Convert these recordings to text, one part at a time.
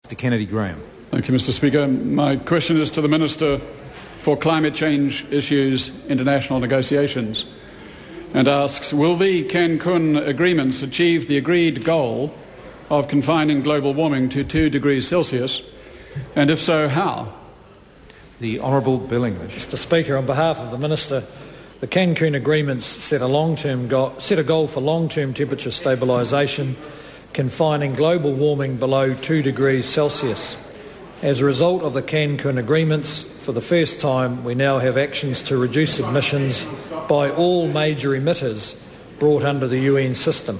Mr. Kennedy Graham. Thank you, Mr. Speaker. My question is to the Minister for Climate Change Issues, International Negotiations, and asks, will the Cancun Agreements achieve the agreed goal of confining global warming to 2 degrees Celsius, and if so, how? The Honourable Bill English. Mr. Speaker, on behalf of the Minister, the Cancun Agreements set a goal for long-term temperature stabilisation, confining global warming below 2 degrees Celsius. As a result of the Cancun Agreements, for the first time we now have actions to reduce emissions by all major emitters brought under the UN system.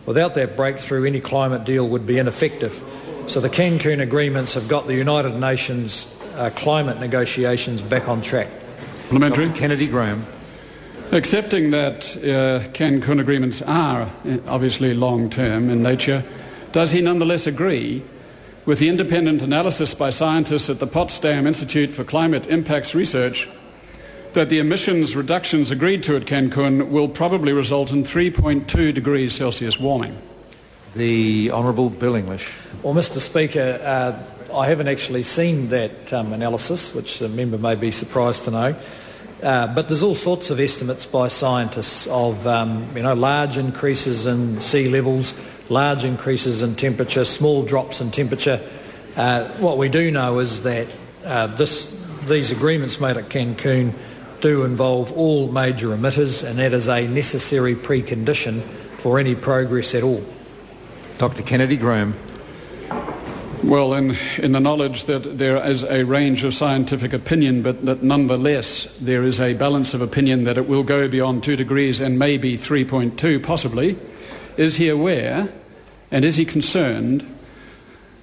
Without that breakthrough, any climate deal would be ineffective. So the Cancun Agreements have got the United Nations climate negotiations back on track. Parliamentary. Dr. Kennedy Graham. Accepting that Cancun Agreements are obviously long-term in nature, does he nonetheless agree with the independent analysis by scientists at the Potsdam Institute for Climate Impacts Research that the emissions reductions agreed to at Cancun will probably result in 3.2 degrees Celsius warming? The Honourable Bill English. Well, Mr. Speaker, I haven't actually seen that analysis, which the member may be surprised to know. But there's all sorts of estimates by scientists of large increases in sea levels, large increases in temperature, small drops in temperature. What we do know is that these agreements made at Cancun do involve all major emitters, and that is a necessary precondition for any progress at all. Dr. Kennedy Graham. Well, in the knowledge that there is a range of scientific opinion, but that nonetheless there is a balance of opinion that it will go beyond 2 degrees and maybe 3.2 possibly, is he aware and is he concerned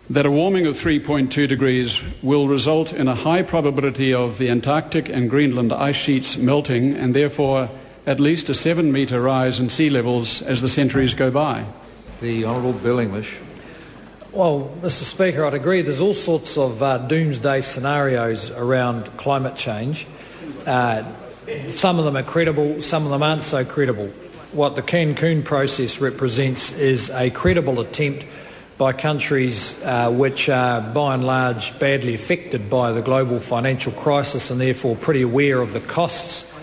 that a warming of 3.2 degrees will result in a high probability of the Antarctic and Greenland ice sheets melting and therefore at least a 7-metre rise in sea levels as the centuries go by? The Honourable Bill English. Well, Mr. Speaker, I'd agree. There's all sorts of doomsday scenarios around climate change. Some of them are credible, some of them aren't so credible. What the Cancun process represents is a credible attempt by countries which are by and large badly affected by the global financial crisis and therefore pretty aware of the costs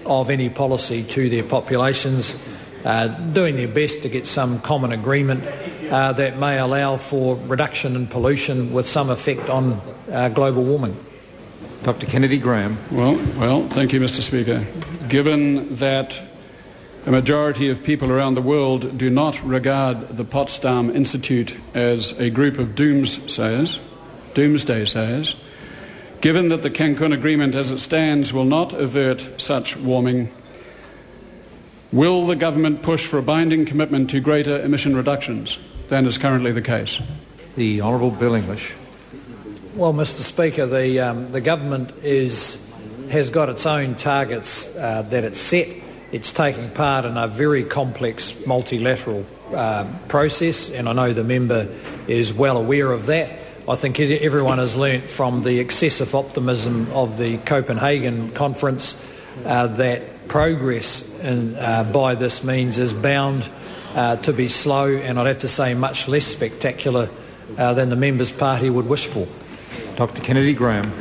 of any policy to their populations, doing their best to get some common agreement that may allow for reduction in pollution with some effect on global warming. Dr. Kennedy Graham. Well, thank you, Mr. Speaker. Given that a majority of people around the world do not regard the Potsdam Institute as a group of doomsday sayers, given that the Cancun Agreement as it stands will not avert such warming, will the government push for a binding commitment to greater emission reductions than is currently the case? The Honourable Bill English. Well, Mr. Speaker, the government has got its own targets that it's set. It's taking part in a very complex multilateral process, and I know the member is well aware of that. I think everyone has learnt from the excessive optimism of the Copenhagen conference that progress by this means is bound to be slow, and I'd have to say much less spectacular than the member's party would wish for. Dr. Kennedy Graham.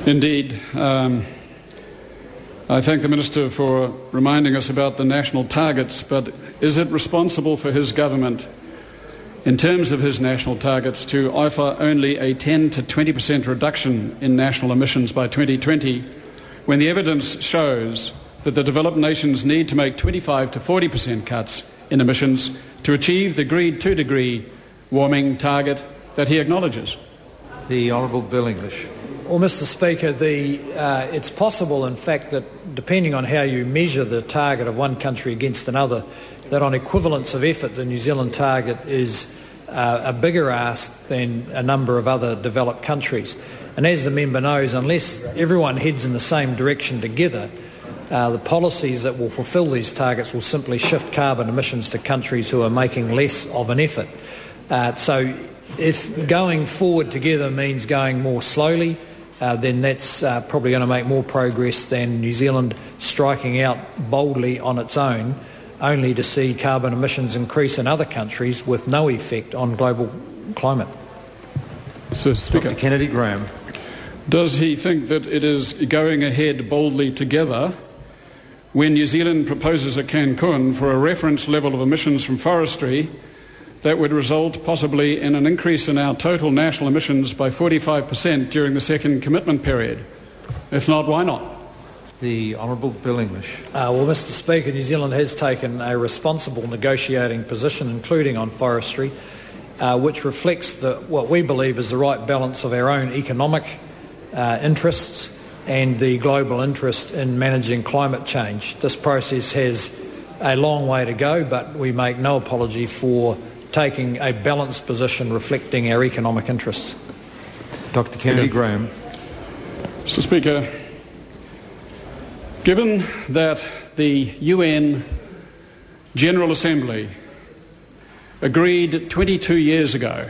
Indeed. I thank the Minister for reminding us about the national targets, but is it responsible for his government, in terms of his national targets, to offer only a 10 to 20% reduction in national emissions by 2020, when the evidence shows that the developed nations need to make 25 to 40% cuts in emissions to achieve the agreed 2-degree warming target that he acknowledges? The Honourable Bill English. Well, Mr. Speaker, it's possible, in fact, that depending on how you measure the target of one country against another, that on equivalence of effort, the New Zealand target is a bigger ask than a number of other developed countries. And as the member knows, unless everyone heads in the same direction together, the policies that will fulfil these targets will simply shift carbon emissions to countries who are making less of an effort. So if going forward together means going more slowly, then that's probably going to make more progress than New Zealand striking out boldly on its own, only to see carbon emissions increase in other countries with no effect on global climate. So, Speaker, Dr. Kennedy Graham. does he think that it is going ahead boldly together when New Zealand proposes at Cancun for a reference level of emissions from forestry that would result possibly in an increase in our total national emissions by 45% during the second commitment period? If not, why not? The Honourable Bill English. Well, Mr. Speaker, New Zealand has taken a responsible negotiating position, including on forestry, which reflects what we believe is the right balance of our own economic interests and the global interest in managing climate change. This process has a long way to go, but we make no apology for taking a balanced position reflecting our economic interests. Dr. Kennedy Graham. Mr. Speaker, given that the UN General Assembly agreed 22 years ago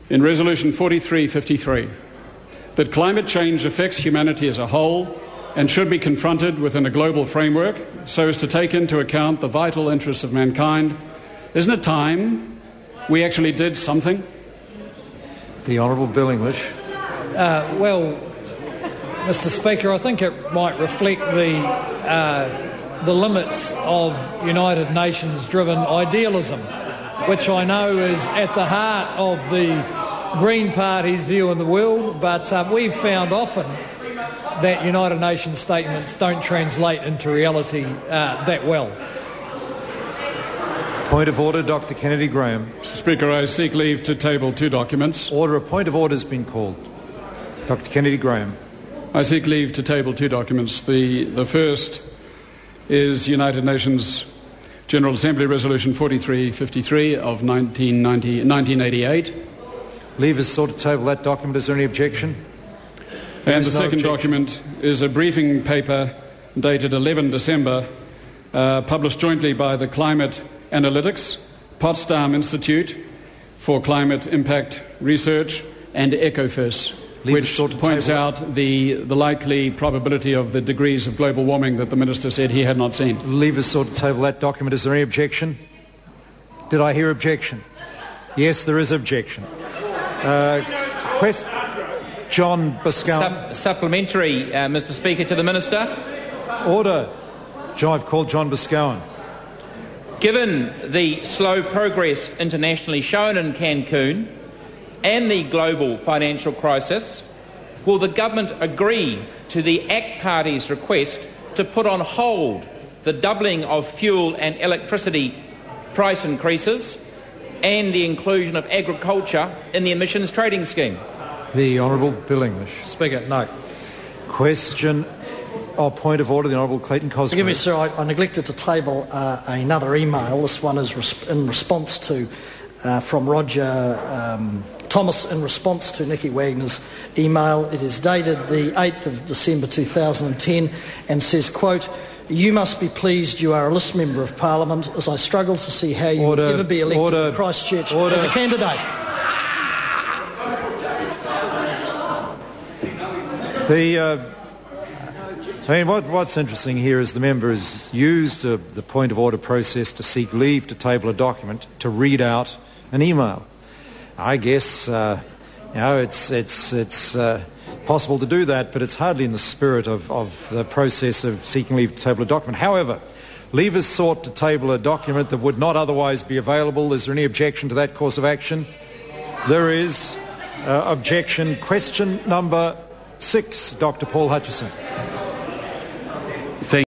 in Resolution 4353 that climate change affects humanity as a whole and should be confronted within a global framework so as to take into account the vital interests of mankind, isn't it time we actually did something? The Honourable Bill English. Well, Mr. Speaker, I think it might reflect the limits of United Nations-driven idealism, which I know is at the heart of the Green Party's view in the world, but we've found often that United Nations statements don't translate into reality that well. Point of order, Dr. Kennedy Graham. Mr. Speaker, I seek leave to table two documents. Order. A point of order has been called. Dr. Kennedy Graham. I seek leave to table two documents. The first is United Nations General Assembly Resolution 4353 of 1988. Leave is sought to table that document. Is there any objection? And the second document is a briefing paper dated 11 December, published jointly by the Climate Analytics, Potsdam Institute for Climate Impact Research, and ECOFIS, which points out the likely probability of the degrees of global warming that the Minister said he had not seen. Leave is sought to table that document. Is there any objection? Did I hear objection? Yes, there is objection. John Boscawen. Supplementary, Mr. Speaker, to the Minister. Order. I've called John Boscawen. Given the slow progress internationally shown in Cancun and the global financial crisis, will the government agree to the ACT Party's request to put on hold the doubling of fuel and electricity price increases and the inclusion of agriculture in the emissions trading scheme? The Honourable Bill English. Speaker, no. Question. Point of order, the Honourable Clayton Cosgrove. Forgive me, sir, I neglected to table another email. This one is in response to, from Roger Thomas, in response to Nicky Wagner's email. It is dated the 8th of December 2010 and says, quote, "You must be pleased you are a list member of Parliament, as I struggle to see how you will ever be elected to Christchurch as a candidate." What's interesting here is the member has used the point of order process to seek leave to table a document to read out an email. I guess it's possible to do that, but it's hardly in the spirit of the process of seeking leave to table a document. However, leave is sought to table a document that would not otherwise be available. Is there any objection to that course of action? There is objection. Question number 6, Dr. Paul Hutchison.